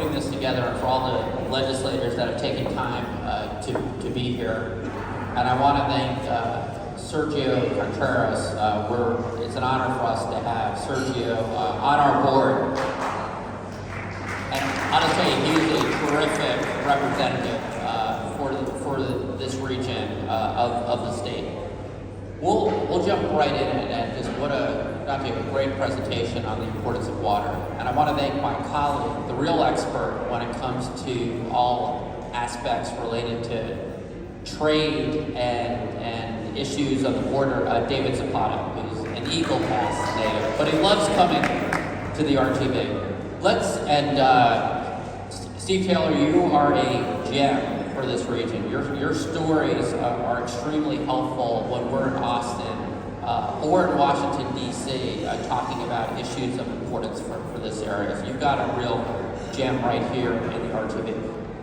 putting this together and for all the legislators that have taken time to be here. And I want to thank Sergio Contreras. It's an honor for us to have Sergio on our board. And I'll just tell you, he's a terrific representative for this region of the state. We'll jump right in and just Dante, a great presentation on the importance of water. And I want to thank my colleague, the real expert when it comes to all aspects related to trade and issues of the border, David Zapata, who's an Eagle Pass native, but he loves coming to the RGV. Steve Taylor, you are a gem for this region. Your stories are extremely helpful when we're in Austin or in Washington, D.C., talking about issues of importance for this area. So you've got a real gem right here in the RGV.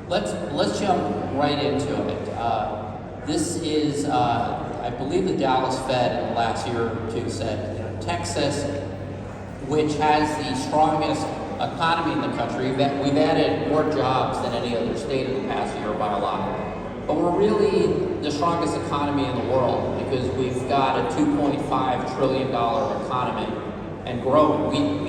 Let's jump right into it. This is, I believe the Dallas Fed in the last year or two said, Texas, which has the strongest economy in the country, that we've added more jobs than any other state in the past year by a lot. But we're really the strongest economy in the world because we've got a $2.5 trillion economy and growing.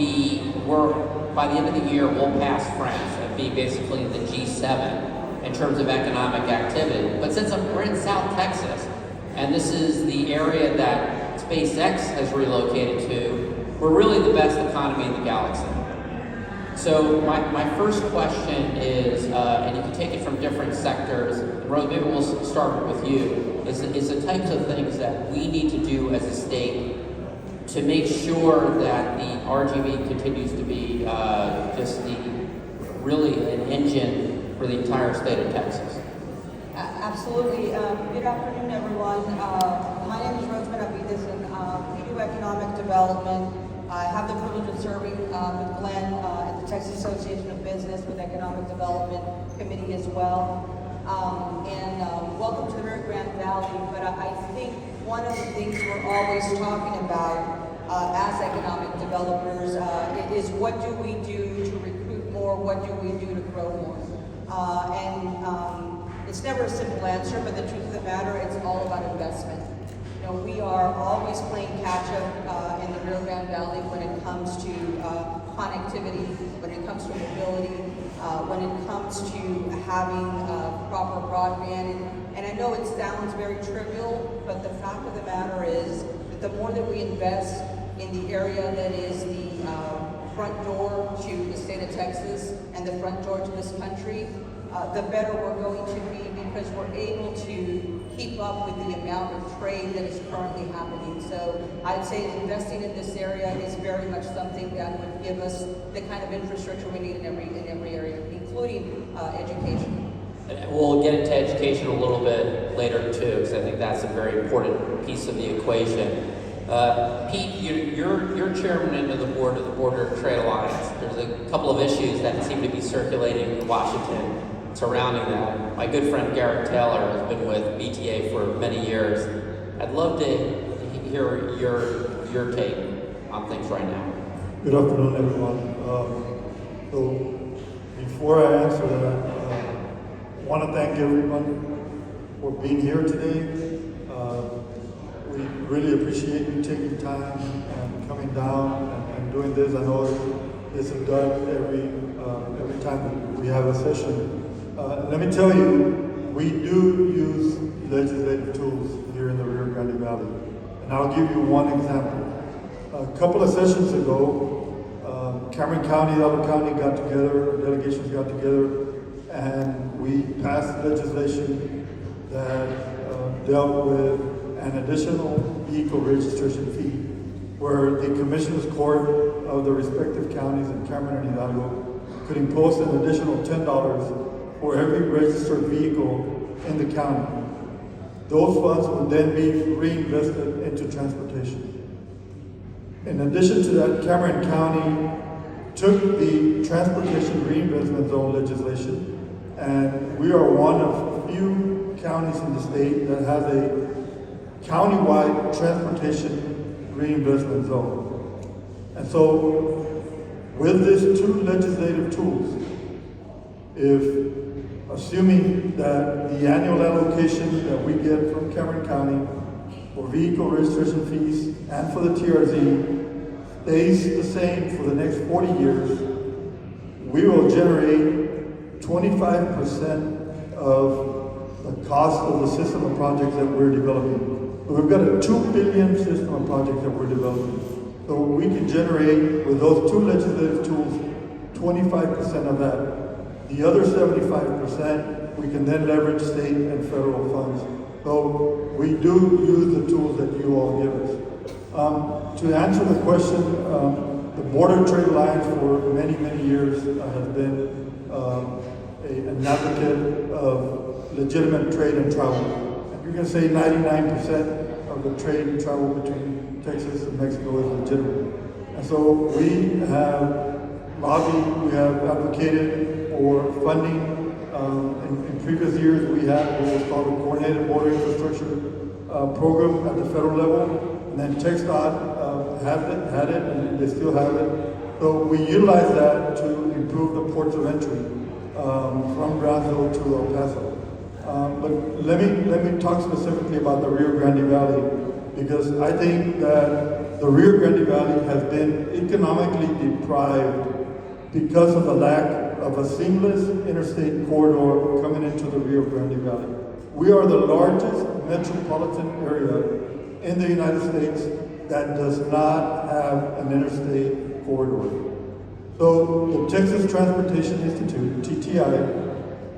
We're by the end of the year, we'll pass France and be basically the G7 in terms of economic activity. But since we're in South Texas, and this is the area that SpaceX has relocated to, we're really the best economy in the galaxy. So my first question is, and you can take it from different sectors, Rose, maybe we'll start with you, is the types of things that we need to do as a state to make sure that the RGV continues to be really an engine for the entire state of Texas. Absolutely. Good afternoon, everyone. My name is Rose Benavidez, and we do economic development. I have the privilege of serving with Glenn at the Texas Association of Business with Economic Development Committee as well. Welcome to the Rio Grande Valley. But I think one of the things we're always talking about as economic developers is what do we do to recruit more? What do we do to grow more? It's never a simple answer, but the truth of the matter, it's all about investment. We are always playing catch-up in the Rio Grande Valley when it comes to connectivity, when it comes to mobility, when it comes to having proper broadband. And I know it sounds very trivial, but the fact of the matter is that the more that we invest in the area that is the front door to the state of Texas and the front door to this country, the better we're going to be because we're able to keep up with the amount of trade that is currently happening. So I'd say investing in this area is very much something that would give us the kind of infrastructure we need in every area, including education. And we'll get into education a little bit later too, because I think that's a very important piece of the equation. Pete, you're chairman of the board of the Border Trade Alliance. There's a couple of issues that seem to be circulating in Washington surrounding that. My good friend Garrett Taylor has been with BTA for many years. I'd love to hear your take on things right now. Good afternoon, everyone. So before I answer that, I want to thank everyone for being here today. We really appreciate you taking time and coming down and doing this. I know this is done every time that we have a session. Let me tell you, we do use legislative tools here in the Rio Grande Valley. And I'll give you one example. A couple of sessions ago, Cameron County, Alva County got together, delegations got together, and we passed legislation that dealt with an additional vehicle registration fee, where the Commissioners Court of the respective counties in Cameron and Hidalgo could impose an additional $10 for every registered vehicle in the county. Those funds would then be reinvested into transportation. In addition to that, Cameron County took the transportation reinvestment zone legislation, and we are one of few counties in the state that has a countywide transportation reinvestment zone. And so with these two legislative tools, if, assuming that the annual allocation that we get from Cameron County for vehicle registration fees and for the TRZ stays the same for the next 40 years, we will generate 25% of the cost of the system of projects that we're developing. So we've got a $2 billion system of projects that we're developing. So we can generate, with those two legislative tools, 25% of that. The other 75%, we can then leverage state and federal funds. So we do use the tools that you all give us. To answer the question, the Border Trade Alliance for many, many years has been an advocate of legitimate trade and travel. And you can say 99% of the trade and travel between Texas and Mexico is legitimate. And so we have lobbied, we have advocated for funding. In previous years, we had what was called a coordinated border infrastructure program at the federal level, and then TxDOT had it, and they still have it. So we utilize that to improve the ports of entry from Brownsville to El Paso. But let me talk specifically about the Rio Grande Valley, because I think that the Rio Grande Valley has been economically deprived because of the lack of a seamless interstate corridor coming into the Rio Grande Valley. We are the largest metropolitan area in the United States that does not have an interstate corridor. So the Texas Transportation Institute, TTI,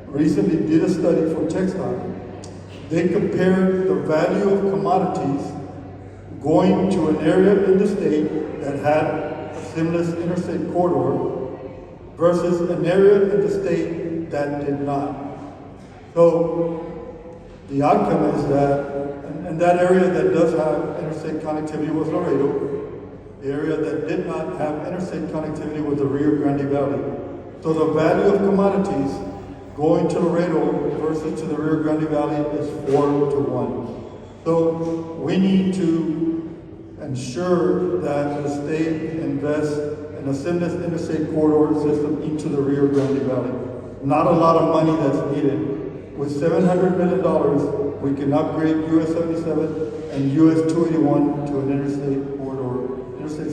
recently did a study for TxDOT. They compared the value of commodities going to an area in the state that had a seamless interstate corridor versus an area in the state that did not. So the outcome is that, and that area that does have interstate connectivity was Laredo. The area that did not have interstate connectivity was the Rio Grande Valley. So the value of commodities going to Laredo versus to the Rio Grande Valley is 4-to-1. So we need to ensure that the state invests in a seamless interstate corridor system into the Rio Grande Valley. Not a lot of money that's needed. With $700 million, we can upgrade US 77 and US 281 to an interstate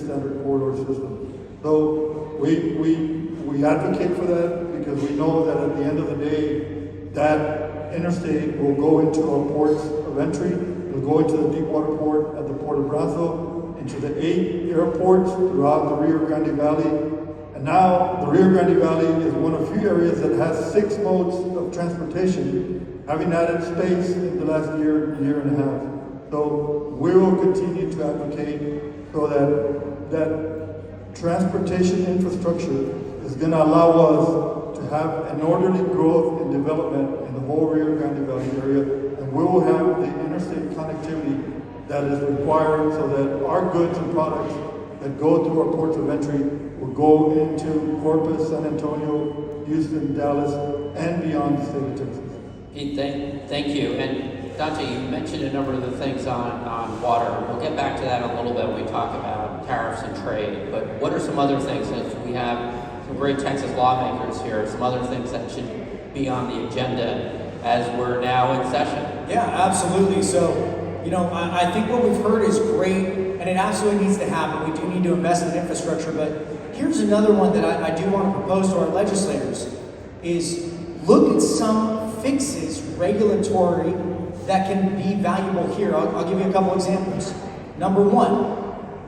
standard corridor system. So we advocate for that because we know that at the end of the day, that interstate will go into our ports of entry. It'll go into the deepwater port at the Port of Brownsville, into the 8 airports throughout the Rio Grande Valley. And now the Rio Grande Valley is one of few areas that has 6 modes of transportation, having added space in the last year and a half. So we will continue to advocate so that transportation infrastructure is going to allow us to have an orderly growth and development in the whole Rio Grande Valley area, and we will have the interstate connectivity that is required so that our goods and products that go through our ports of entry will go into Corpus, San Antonio, Houston, Dallas, and beyond the state of Texas. Pete, thank you. And Dante, you mentioned a number of the things on water. We'll get back to that in a little bit when we talk about tariffs and trade. But what are some other things, since we have some great Texas lawmakers here, some other things that should be on the agenda as we're now in session? Yeah, absolutely. So, I think what we've heard is great, and it absolutely needs to happen. We do need to invest in infrastructure, but here's another one that I do want to propose to our legislators, is look at some fixes, regulatory, that can be valuable here. I'll give you a couple examples. Number one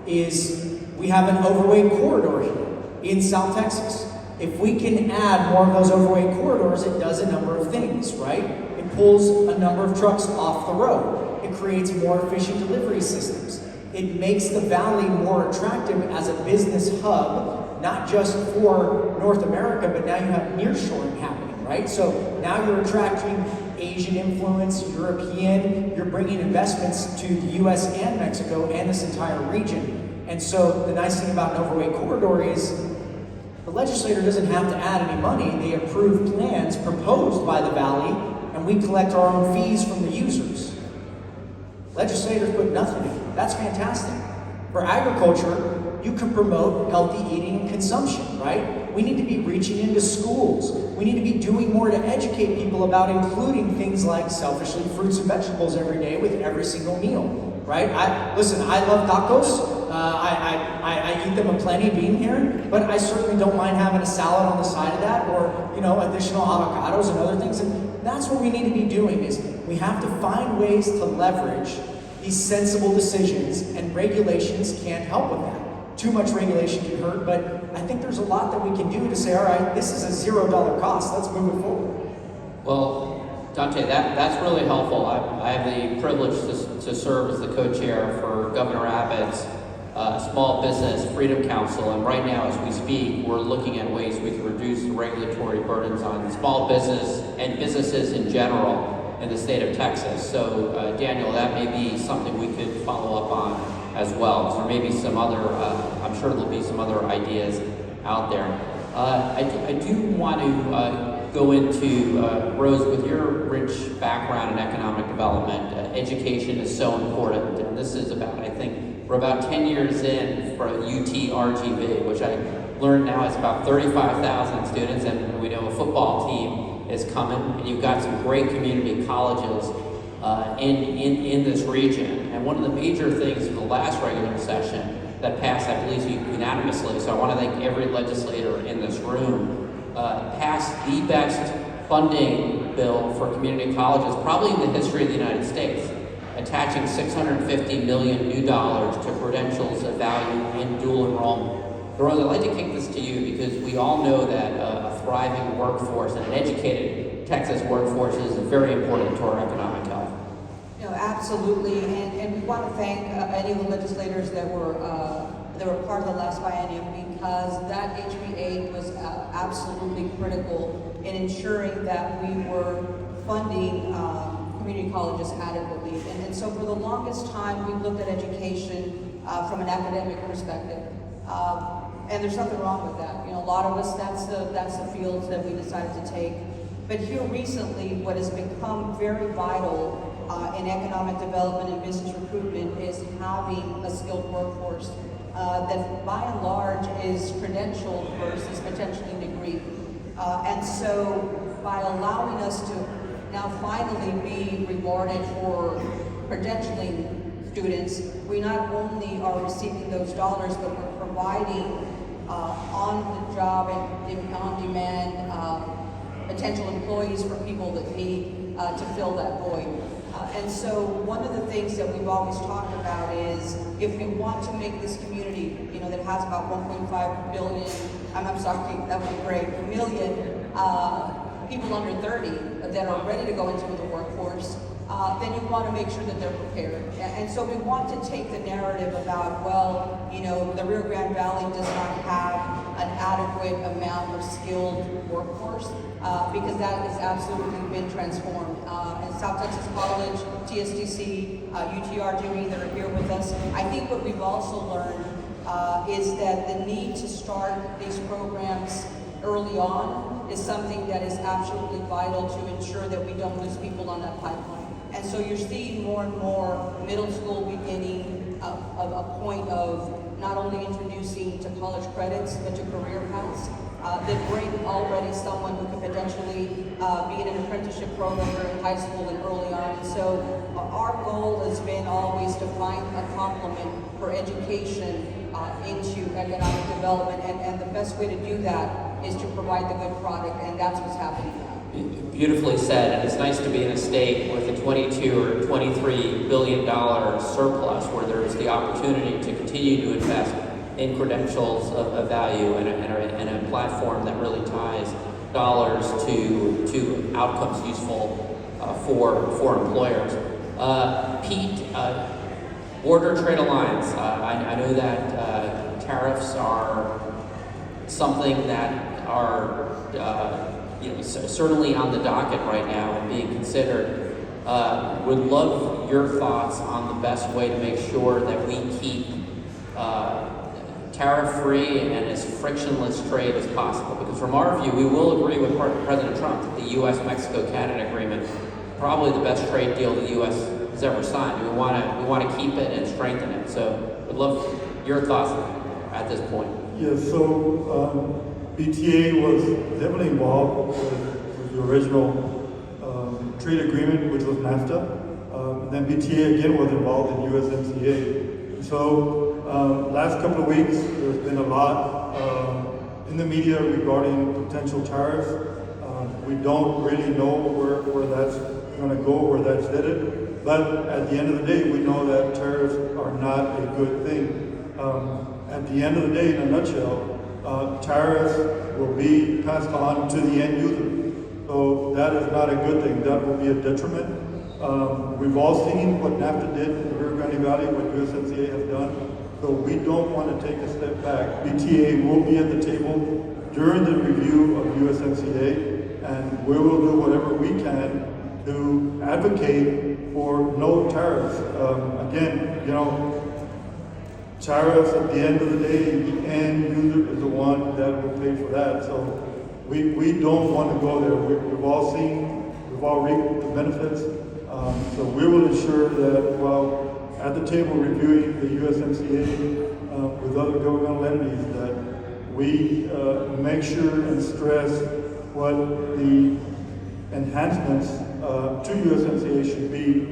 is we have an overweight corridor here in South Texas. If we can add more of those overweight corridors, it does a number of things, right? It pulls a number of trucks off the road. It creates more efficient delivery systems. It makes the valley more attractive as a business hub, not just for North America, but now you have nearshoring happening, right? So now you're attracting Asian influence, European, you're bringing investments to the US and Mexico and this entire region. And so the nice thing about an overweight corridor is the legislator doesn't have to add any money. They approve plans proposed by the valley, and we collect our own fees from the users. Legislators put nothing in. That's fantastic. For agriculture, you can promote healthy eating and consumption, right? We need to be reaching into schools. we need to be doing more to educate people about including things like selfishly fruits and vegetables every day with every single meal, right? I love tacos. I eat them aplenty being here, but I certainly don't mind having a salad on the side of that, or additional avocados and other things. And that's what we need to be doing, is we have to find ways to leverage these sensible decisions, and regulations can't help with that. Too much regulation can hurt, but I think there's a lot that we can do to say, all right, this is a $0 cost, let's move it forward. Well, Dante, that's really helpful. I have the privilege to serve as the co-chair for Governor Abbott's Small Business Freedom Council, and right now, as we speak, we're looking at ways we can reduce the regulatory burdens on small business and businesses in general in the state of Texas. So, Daniel, that may be something we could follow up on as well. So there may be some other, I'm sure there'll be some other ideas out there. I do want to go into, Rose, with your rich background in economic development. Education is so important, and this is about, I think, we're about 10 years in for UT RGV, which I learned now is about 35,000 students, and we know a football team is coming, and you've got some great community colleges in this region. And one of the major things in the last regular session that passed, I believe, unanimously, so I want to thank every legislator in this room, passed the best funding bill for community colleges probably in the history of the United States, attaching $650 million new dollars to credentials of value in dual enrollment. Rose, I'd like to kick this to you because we all know that a thriving workforce and an educated Texas workforce is very important to our economic health. Absolutely, and we want to thank any of the legislators that were part of the last biennium, because that HB8 was absolutely critical in ensuring that we were funding community colleges adequately. And so for the longest time, we looked at education from an academic perspective. And there's nothing wrong with that. A lot of us, that's the field that we decided to take. But here recently, what has become very vital in economic development and business recruitment is having a skilled workforce that by and large is credentialed versus potentially degree. And so by allowing us to now finally be rewarded for credentialing students, we not only are receiving those dollars, but we're providing on the job and on demand potential employees for people that need to fill that void. And so one of the things that we've always talked about is if we want to make this community, that has about 1.5 billion, I'm sorry, that would be great, million people under 30 that are ready to go into the workforce, then you want to make sure that they're prepared. And so we want to take the narrative about, the Rio Grande Valley does not have an adequate amount of skilled workforce, because that has absolutely been transformed. And South Texas College, TSTC, UTRGV that are here with us, I think what we've also learned is that the need to start these programs early on is something that is absolutely vital to ensure that we don't lose people on that pipeline. And so you're seeing more and more middle school beginning a point of not only introducing to college credits, but to career paths that bring already someone who could potentially be in an apprenticeship program during high school and early on. And so our goal has been always to find a complement for education into economic development, and the best way to do that is to provide the good product, and that's what's happening now. Beautifully said, and it's nice to be in a state with a $22 or $23 billion surplus where there's the opportunity to continue to invest in credentials of value and a platform that really ties dollars to outcomes useful for employers. Pete, border trade alliance. I know that tariffs are something that are certainly on the docket right now and being considered. Would love your thoughts on the best way to make sure that we keep tariff-free and as frictionless trade as possible. Because from our view, we will agree with President Trump that the U.S.-Mexico-Canada agreement, probably the best trade deal the U.S. has ever signed. We want to keep it and strengthen it. So, would love your thoughts at this point. Yeah. So BTA was heavily involved with the original trade agreement, which was NAFTA. And then BTA again was involved in USMCA. And so last couple of weeks, there's been a lot in the media regarding potential tariffs. We don't really know where that's going to go, where that's headed. But at the end of the day, we know that tariffs are not a good thing. At the end of the day, in a nutshell, tariffs will be passed on to the end user. So that is not a good thing. That will be a detriment. We've all seen what NAFTA did in the Rio Grande Valley, what USMCA has done. So we don't want to take a step back. BTA will be at the table during the review of USMCA, and we will do whatever we can to advocate for no tariffs. Again, you know, tariffs at the end of the day, the end user is the one that will pay for that. So we don't want to go there. We've all seen, we've all reaped the benefits. So we will ensure that while at the table reviewing the USMCA with other governmental entities, that we make sure and stress what the enhancements to USMCA should be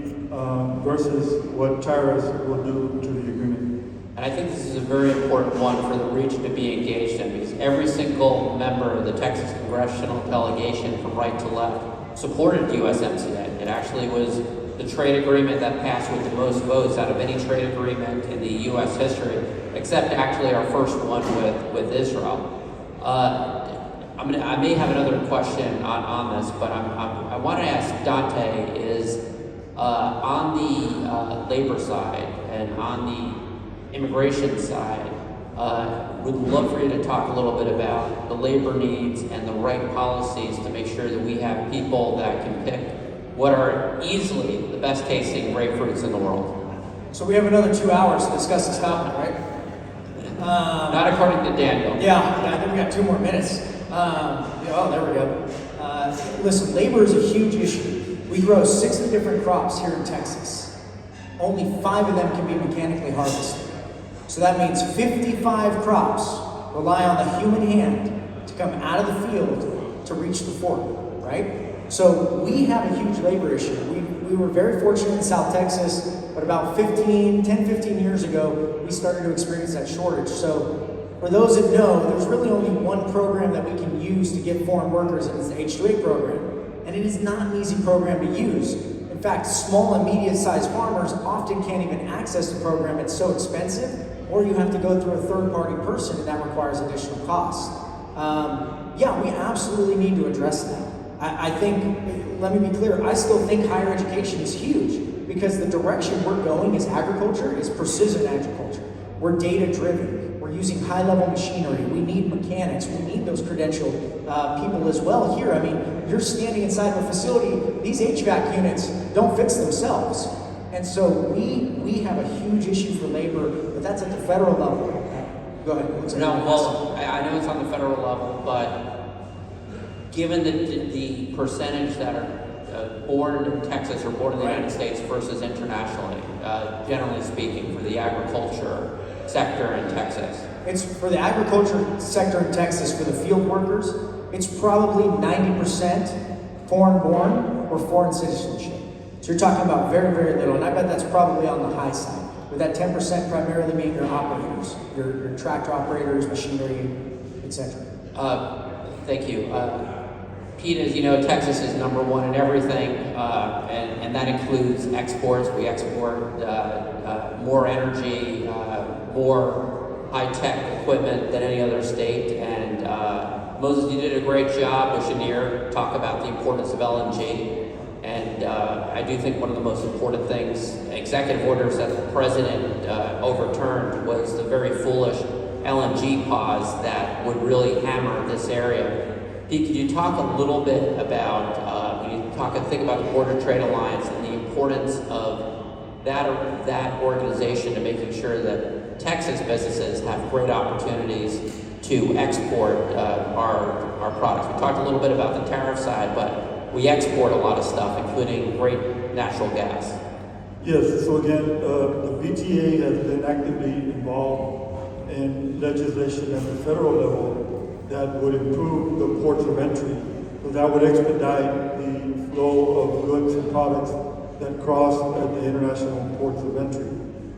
versus what tariffs will do to the agreement. And I think this is a very important one for the region to be engaged in, because every single member of the Texas congressional delegation from right to left supported USMCA. It actually was the trade agreement that passed with the most votes out of any trade agreement in the U.S. history, except actually our first one with Israel. I may have another question on this, but I want to ask Dante is on the labor side and on the immigration side, would love for you to talk a little bit about the labor needs and the right policies to make sure that we have people that can pick what are easily the best tasting grapefruits in the world. So we have another 2 hours to discuss this topic, right? Not according to Daniel. Yeah, I think we got 2 more minutes. Oh, there we go. Listen, labor is a huge issue. We grow 60 different crops here in Texas. Only 5 of them can be mechanically harvested. So that means 55 crops rely on the human hand to come out of the field to reach the fork, right? So we have a huge labor issue. We were very fortunate in South Texas, but about 10, 15 years ago, we started to experience that shortage. So for those that know, there's really only one program that we can use to get foreign workers, and it's the H-2A program. And it is not an easy program to use. In fact, small and medium-sized farmers often can't even access the program. It's so expensive, or you have to go through a third-party person, and that requires additional cost. Yeah, we absolutely need to address that. I think, let me be clear, I still think higher education is huge, because the direction we're going is agriculture, is precision agriculture. We're data-driven. We're using high-level machinery. We need mechanics. We need those credentialed people as well here. I mean, you're standing inside of a facility, these HVAC units don't fix themselves. And so we have a huge issue for labor, but that's at the federal level. Go ahead. No, well, I know it's on the federal level, but given the percentage that are born in Texas or born in the United States versus internationally, generally speaking, for the agriculture sector in Texas? It's for the agriculture sector in Texas, for the field workers, it's probably 90% foreign-born or foreign citizenship. So you're talking about very, very little, and I bet that's probably on the high side. With that 10% primarily being your operators, your tractor operators, machinery, etc. Thank you. Pete, as you know, Texas is number one in everything, and that includes exports. We export more energy, more high-tech equipment than any other state. And Moses, you did a great job with Chenier, talk about the importance of LNG. And I do think one of the most important things, executive orders that the president overturned, was the very foolish LNG pause that would really hammer this area. Pete, could you talk a little bit about, when you think about the Border Trade Alliance and the importance of that organization to making sure that Texas businesses have great opportunities to export our products? We talked a little bit about the tariff side, but we export a lot of stuff, including great natural gas. Yes, so again, the BTA has been actively involved in legislation at the federal level that would improve the ports of entry. So that would expedite the flow of goods and products that cross at the international ports of entry.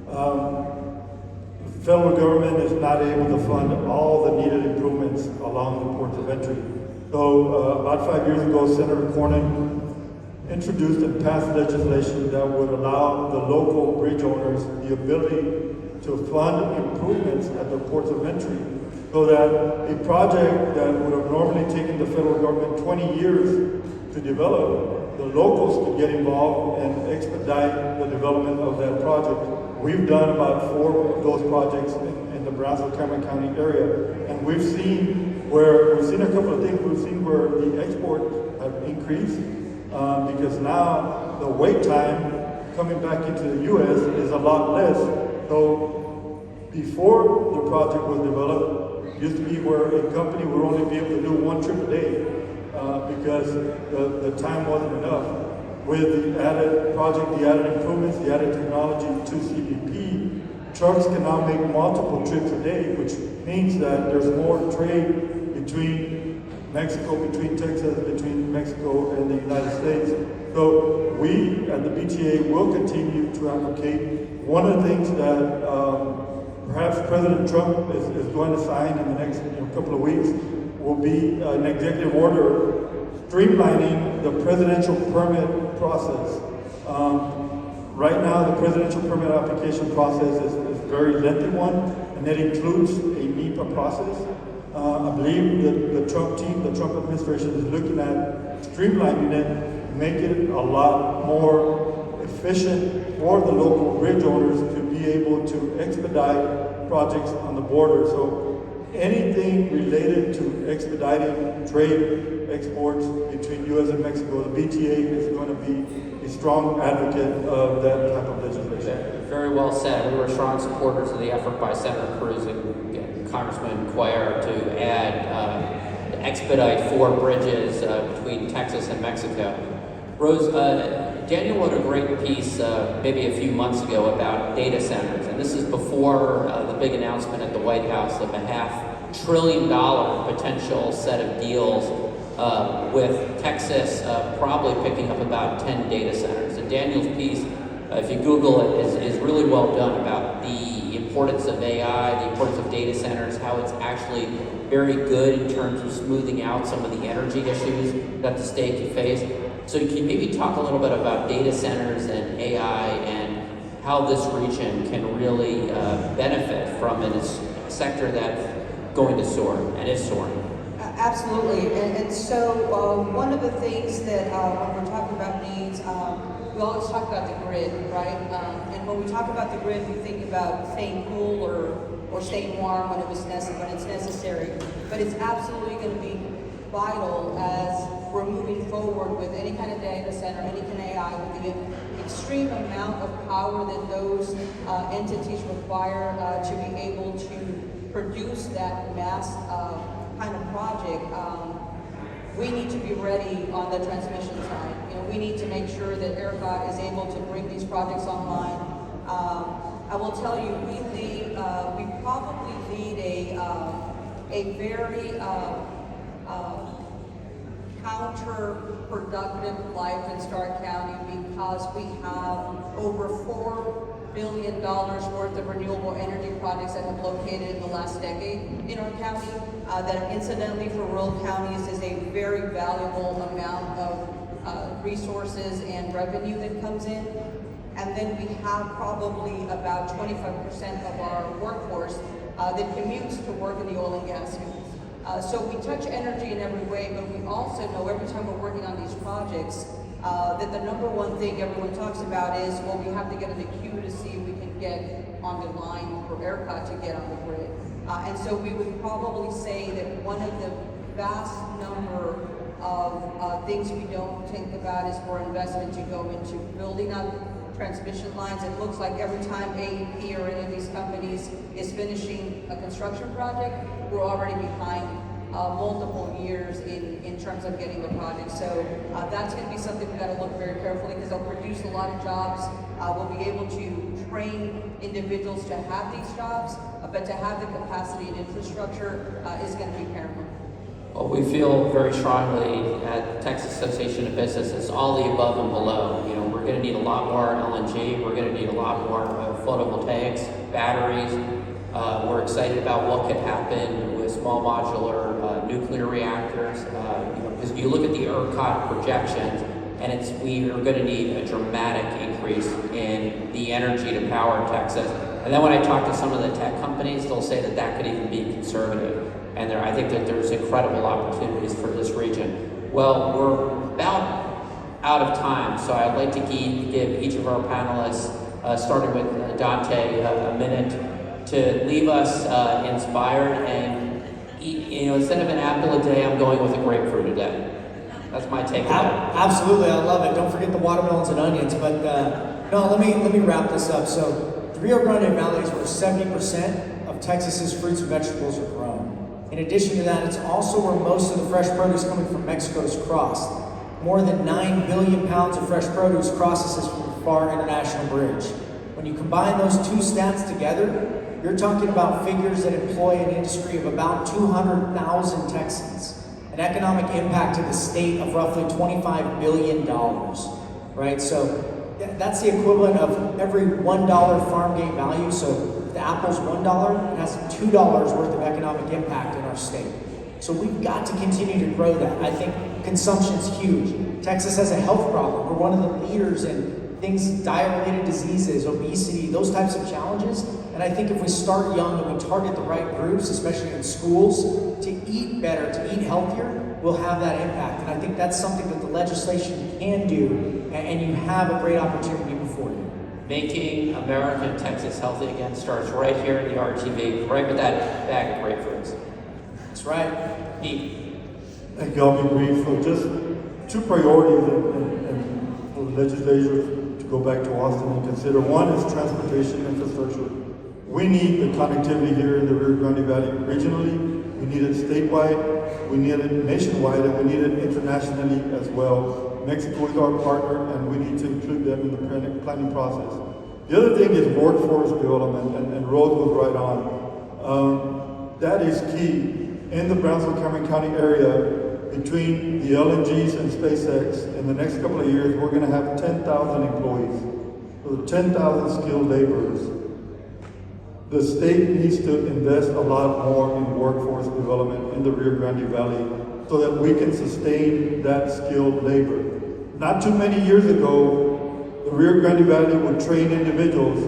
The federal government is not able to fund all the needed improvements along the ports of entry. So about 5 years ago, Senator Cornyn introduced and passed legislation that would allow the local bridge owners the ability to fund improvements at the ports of entry, so that a project that would have normally taken the federal government 20 years to develop, the locals could get involved and expedite the development of that project. We've done about 4 of those projects in the Brownsville-Cameron County area, and we've seen a couple of things. We've seen where the exports have increased because now the wait time coming back into the U.S. is a lot less. So before the project was developed, it used to be where a company would only be able to do 1 trip a day because the time wasn't enough. With the added project, the added improvements, the added technology to CBP, trucks can now make multiple trips a day, which means that there's more trade between Mexico, between Texas, between Mexico and the United States. So we at the BTA will continue to advocate. One of the things that perhaps President Trump is going to sign in the next couple of weeks will be an executive order streamlining the presidential permit process. Right now, the presidential permit application process is a very lengthy one, and it includes a NEPA process. I believe that the Trump team, the Trump administration is looking at streamlining it, making it a lot more efficient for the local bridge owners to be able to expedite projects on the border. So anything related to expediting trade exports between U.S. and Mexico, the BTA is going to be a strong advocate of that type of legislation. Very well said. We were strong supporters of the effort by Senator Cruz and Congressman Cuellar to add to expedite 4 bridges between Texas and Mexico. Rose, Daniel wrote a great piece maybe a few months ago about data centers, and this is before the big announcement at the White House of a $500 billion potential set of deals with Texas probably picking up about 10 data centers. And Daniel's piece, if you Google it, is really well done about the importance of AI, the importance of data centers, how it's actually very good in terms of smoothing out some of the energy issues that the state can face. So can you maybe talk a little bit about data centers and AI and how this region can really benefit from it as a sector that's going to soar and is soaring? Absolutely, and so one of the things that when we're talking about needs, we always talk about the grid, right? And when we talk about the grid, we think about staying cool or staying warm when it's necessary. But it's absolutely going to be vital as we're moving forward with any kind of data center, any kind of AI, with the extreme amount of power that those entities require to be able to produce that mass kind of project. We need to be ready on the transmission side. We need to make sure that ERCOT is able to bring these projects online. I will tell you, we probably lead a very counterproductive life in Starr County because we have over $4 billion worth of renewable energy projects that have located in the last decade in our county. That incidentally for rural counties is a very valuable amount of resources and revenue that comes in. And then we have probably about 25% of our workforce that commutes to work in the oil and gas fields. So we touch energy in every way, but we also know every time we're working on these projects that the number one thing everyone talks about is, well, we have to get in the queue to see if we can get on the line for ERCOT to get on the grid. And so we would probably say that one of the vast number of things we don't think about is for investment to go into building up transmission lines. It looks like every time AEP or any of these companies is finishing a construction project, we're already behind multiple years in terms of getting the project. So that's going to be something we've got to look very carefully because they'll produce a lot of jobs. We'll be able to train individuals to have these jobs, but to have the capacity and infrastructure is going to be paramount. Well, we feel very strongly at Texas Association of Business, it's all the above and below. You know, we're going to need a lot more LNG. We're going to need a lot more photovoltaics, batteries. We're excited about what could happen with small modular nuclear reactors. Because you look at the ERCOT projections, and we are going to need a dramatic increase in the energy to power Texas. And then when I talk to some of the tech companies, they'll say that that could even be conservative. And I think that there's incredible opportunities for this region. Well, we're about out of time, so I'd like to give each of our panelists, starting with Dante, a minute to leave us inspired and instead of an apple a day, I'm going with a grapefruit a day. That's my take on it. Absolutely, I love it. Don't forget the watermelons and onions. But no, let me wrap this up. So the Rio Grande Valley is where 70% of Texas's fruits and vegetables are grown. In addition to that, it's also where most of the fresh produce coming from Mexico is crossed. More than 9 billion pounds of fresh produce crosses this Farr International Bridge. When you combine those two stats together, you're talking about figures that employ an industry of about 200,000 Texans, an economic impact to the state of roughly $25 billion, right? So that's the equivalent of every $1 farm gate value. So if the apple's $1, it has $2 worth of economic impact in our state. So we've got to continue to grow that. I think consumption's huge. Texas has a health problem. We're one of the leaders in things, diet-related diseases, obesity, those types of challenges. And I think if we start young and we target the right groups, especially in schools, to eat better, to eat healthier, we'll have that impact. And I think that's something that the legislation can do, and you have a great opportunity before you. Making America and Texas healthy again starts right here in the RGV, right with that bag of grapefruits. That's right. Pete. Thank you. I'll be brief. So just two priorities and for the legislature to go back to Austin and consider. One is transportation infrastructure. We need the connectivity here in the Rio Grande Valley regionally. We need it statewide, we need it nationwide, and we need it internationally as well. Mexico is our partner, and we need to include them in the planning process. The other thing is workforce development, and Rose was right on. That is key. In the Brownsville-Cameron County area, between the LNGs and SpaceX, in the next couple of years, we're going to have 10,000 employees. So 10,000 skilled laborers. The state needs to invest a lot more in workforce development in the Rio Grande Valley so that we can sustain that skilled labor. Not too many years ago, the Rio Grande Valley would train individuals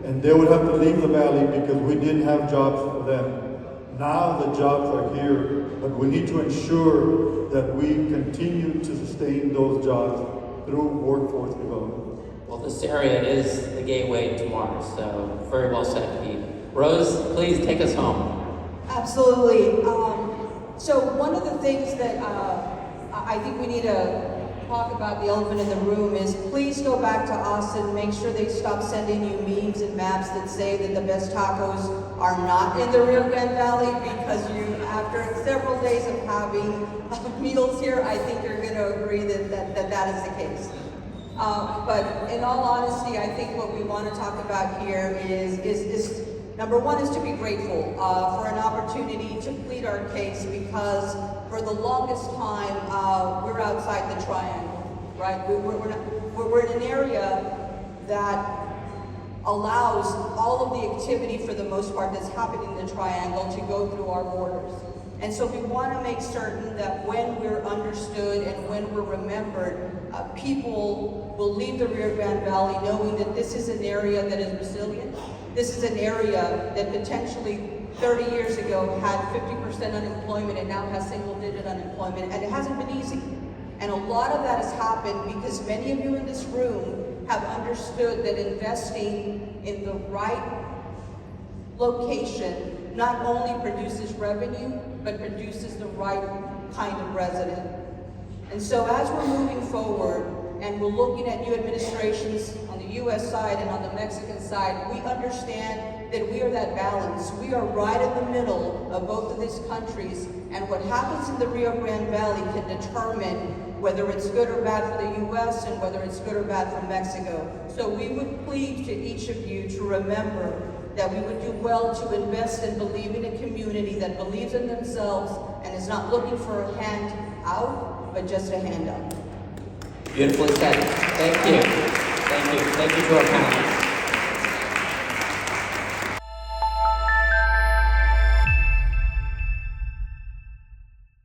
and they would have to leave the valley because we didn't have jobs for them. Now the jobs are here, but we need to ensure that we continue to sustain those jobs through workforce development. Well, this area is the gateway to Mars, so very well said, Pete. Rose, please take us home. Absolutely. So one of the things that I think we need to talk about, the elephant in the room, is please go back to Austin, make sure they stop sending you memes and maps that say that the best tacos are not in the Rio Grande Valley, because after several days of having meals here, I think you're going to agree that is the case. But in all honesty, I think what we want to talk about here is number one is to be grateful for an opportunity to plead our case, because for the longest time we're outside the triangle, right? We're in an area that allows all of the activity, for the most part, that's happening in the triangle to go through our borders. And so we want to make certain that when we're understood and when we're remembered, people will leave the Rio Grande Valley knowing that this is an area that is resilient. This is an area that potentially 30 years ago had 50% unemployment and now has single-digit unemployment, and it hasn't been easy. And a lot of that has happened because many of you in this room have understood that investing in the right location not only produces revenue, but produces the right kind of resident. And so as we're moving forward and we're looking at new administrations on the US side and on the Mexican side, we understand that we are that balance. We are right in the middle of both of these countries, and what happens in the Rio Grande Valley can determine whether it's good or bad for the US and whether it's good or bad for Mexico. So we would plead to each of you to remember that we would do well to invest and believe in a community that believes in themselves and is not looking for a hand out, but just a handout. Beautifully said. Thank you. Thank you. Thank you to our panelists.